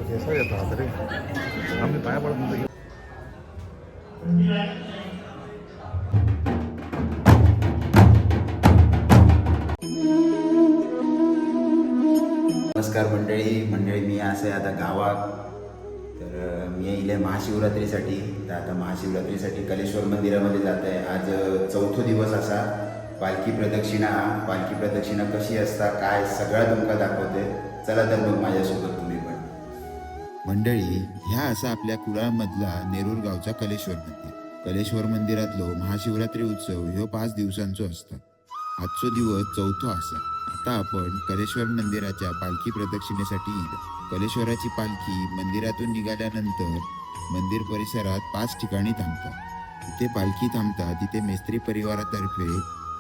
केसर येतात रे आम्ही पाया पडत नव्हतो. नमस्कार मंडळी मी असं आहे आता गावात. तर मी येईल महाशिवरात्रीसाठी. तर आता महाशिवरात्रीसाठी कलेश्वर मंदिरामध्ये जात आहे. आज चौथा दिवस असा पालखी प्रदक्षिणा कशी असता काय सगळं तुमका दाखवते. चला तर मग माझ्यासोबत तुम्ही पण. मंडळी ह्या असा आपल्या कुडाळमधला नेरूर गावचा कलेश्वर मंदिरातलो महाशिवरात्री उत्सव ह्यो 5 दिवसांचो असता. आजचो दिवस चौथो असा. आता आपण कलेश्वर मंदिराच्या पालखी प्रदक्षिणेसाठी येईल. कलेश्वराची पालखी मंदिरातून निघाल्यानंतर मंदिर परिसरात 5 ठिकाणी थांबतात. तिथे पालखी थांबतात तिथे मेस्त्री परिवारातर्फे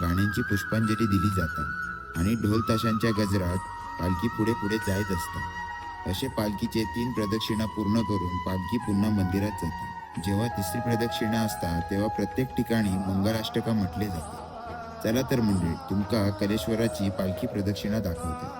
गाण्यांची पुष्पांजली दिली जातात आणि ढोल ताशांच्या गजरात पालखी पुढे पुढे जात असतात. असे पालखीचे 3 प्रदक्षिणा पूर्ण करून पालखी पुन्हा मंदिरात जातात. जेव्हा तिसरी प्रदक्षिणा असतात तेव्हा प्रत्येक ठिकाणी मंगलाष्टका म्हटले जाते. चला तर मंडळी तुमका कलेश्वराची पालखी प्रदक्षिणा दाखवते.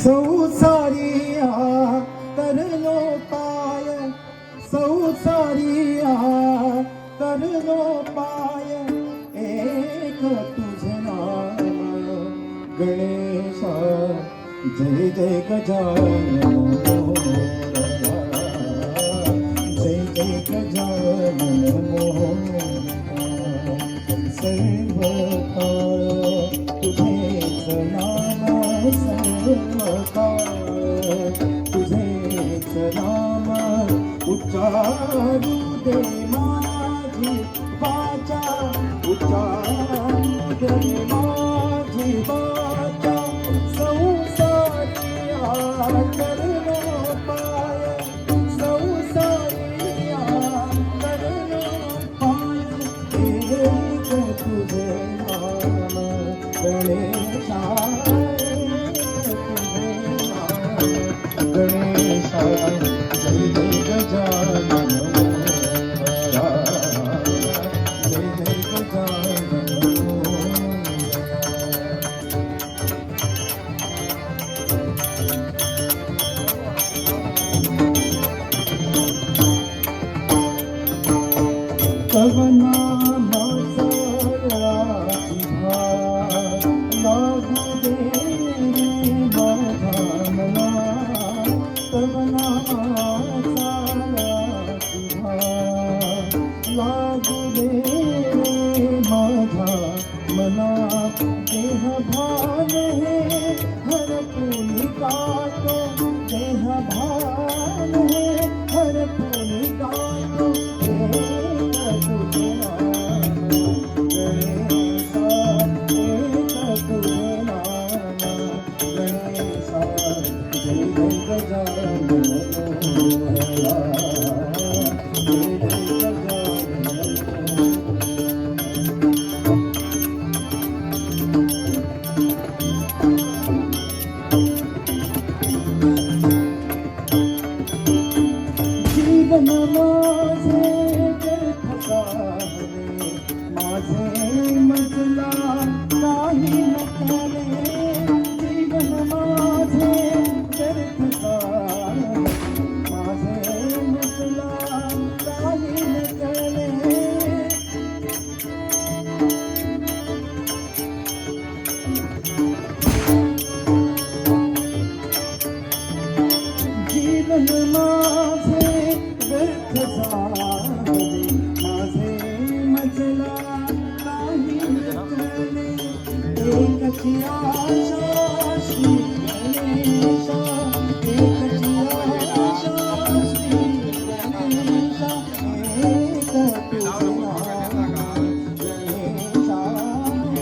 संसारिया तरलो पाय, संसारिया तरलो पाय, एक तुझे नाम गणेशा. जय जय गजानन मोरया, जय जय गजानन मोरया. सर्व काळ तुझेच नाम, सर्व काळ तुझेच नाम उच्चारू दे माझी वाचा, उच्चारू दे माझी वाचा. संसारिया करलो पाय, संसारिया करलो पाय, एक तुझे नाम गणेशा. गणेशा जय जय गजानन मोरया, जय जय गजानन मोरया. तव नामाचा जिव्हा लागू दे माझ्या मना, तव नामाचा जिव्हा लागू दे माझ्या मना. देह भान हे हरपून कातो, देह भान हे हरपून कातो. जीवन माझे व्यर्थ झाले, माझे मजला काही नकले. जीवन माझे व्यर्थ झाले, माझे मजला काही नकले. जीवन माझे व्यर्थ झाले, माझे मजला काही नकले. एकची आशा श्री गणेशा, एकची आशा श्री गणेशा. एक तुझे नाम गणेशा,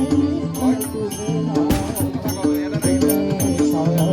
एक तुझे नाम गणेशा.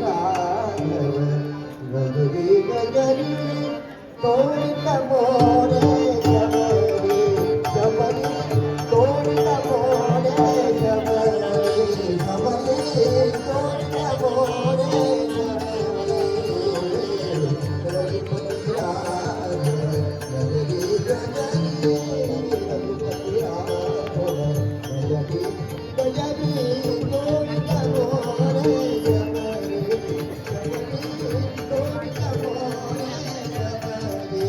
राघव गगरी गगरी तोडता मोरे शबरी शबरी तोडता मोरे शबरी शबरी तोडता मोरे शबरी गगरी राघव गगरी गगरी गगरी राघव गगरी गगरी तोडता मोरे शबरी तोडता मोरे शबरी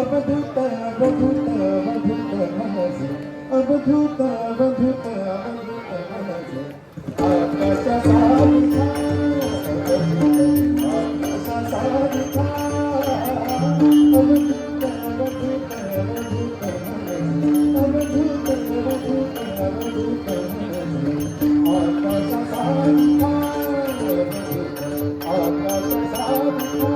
अवधूत अवधूत अवधूत मनसे अवधूत अवधूत अवधूत मनसे आकाशा सारिका आकाशा सारिका अवधूत अवधूत अवधूत मनसे अवधूत अवधूत अवधूत मनसे आकाशा सारिका आकाशा सारिका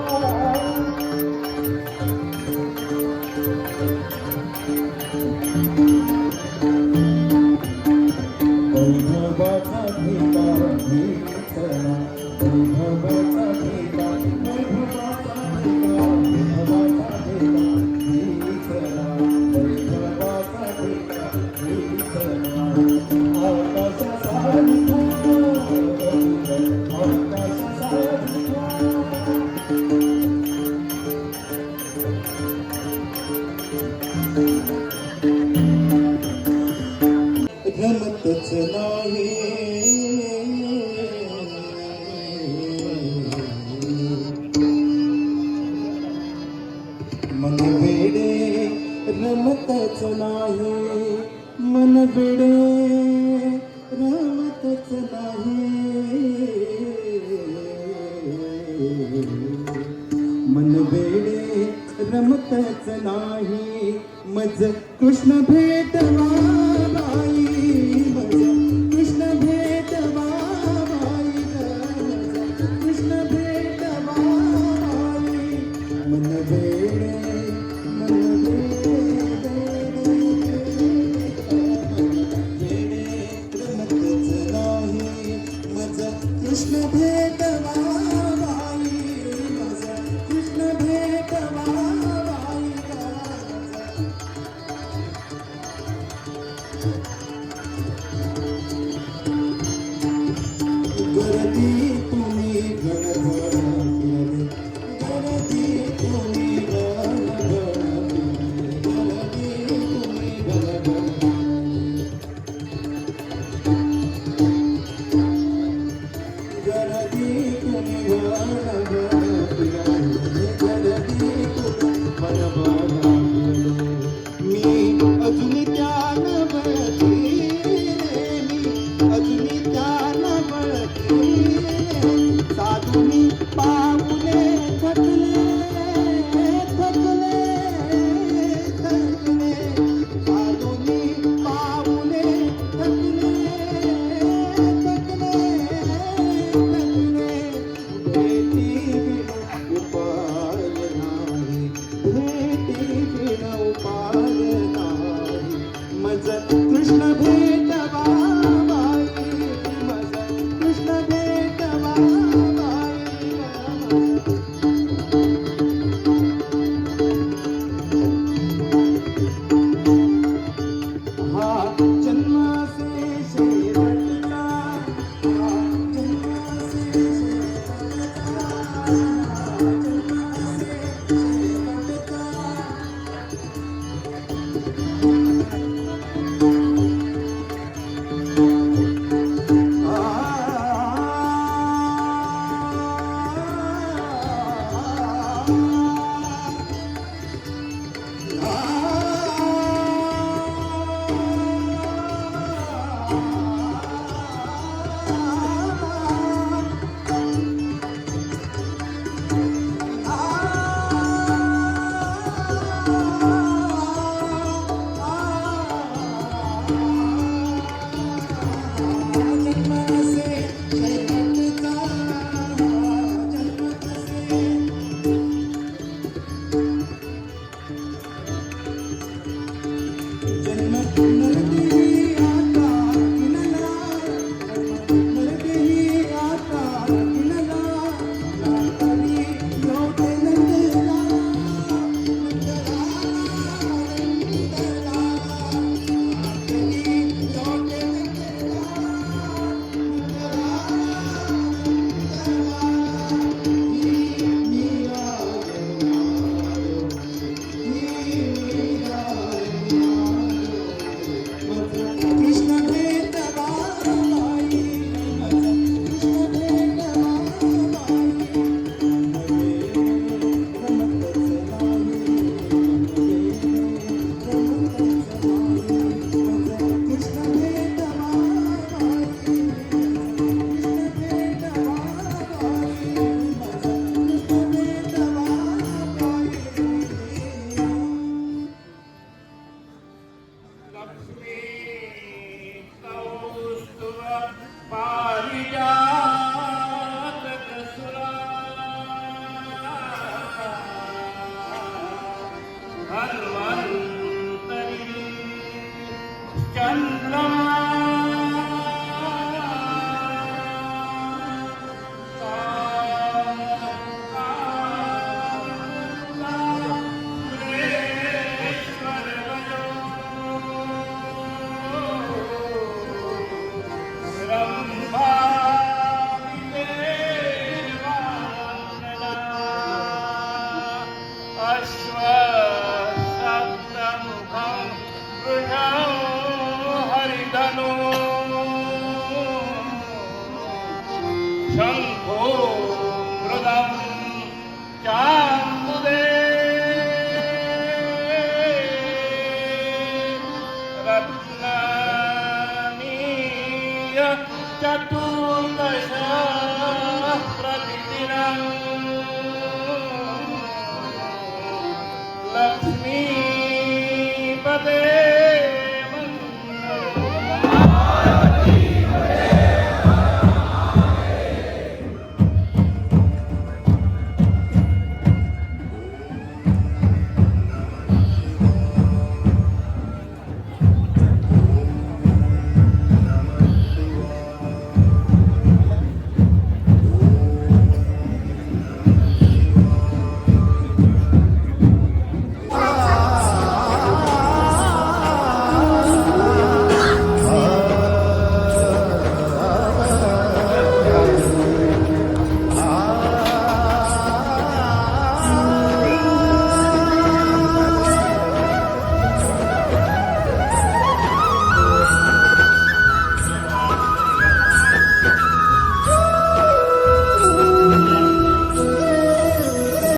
वैभवाचा ठेका हीचना वैभवाचा ठेका वैभवाचा ठेका वैभवाचा ठेका हीचना वैभवाचा ठेका हीचना आकाशा सारिका आकाशा सारिका रमतच नाही मन वेडे रमतच नाही मन वेडे रमतच नाही मन वेडे रमतच नाही मज कृष्ण भेटवा बाई मज कृष्ण भेटवा बाई मज कृष्ण भेटवा बाई मन वेडे रमतच नाही मज कृष्ण भेटवा बाई मज कृष्ण भेटवा बाई गर्दी तुम्ही गणगण गर्दी तुम्ही गणगण गर्दी तुम्ही गणगण गर्दी तुम्ही पारिजात कसुरा धन्वन्तरी चन्द्रमा शंभो मृदं चामुदे रत्नानीय चतुर्दश प्रतिदिनं लक्ष्मीपदे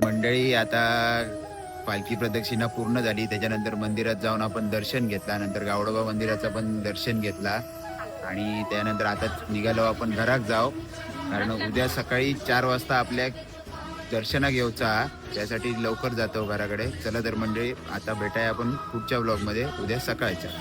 मंडळी आता पालखी प्रदक्षिणा पूर्ण झाली. त्याच्यानंतर मंदिरात जाऊन आपण दर्शन घेतला. नंतर गावडोबा मंदिराचं पण दर्शन घेतला आणि त्यानंतर आता निघालो आपण घरात जाऊ, कारण उद्या सकाळी 4 वाजता आपल्या दर्शना घेऊचा, त्यासाठी लवकर जातो घराकडे. चला तर मंडळी, आता भेटाय आपण पुढच्या ब्लॉगमध्ये उद्या सकाळच्या.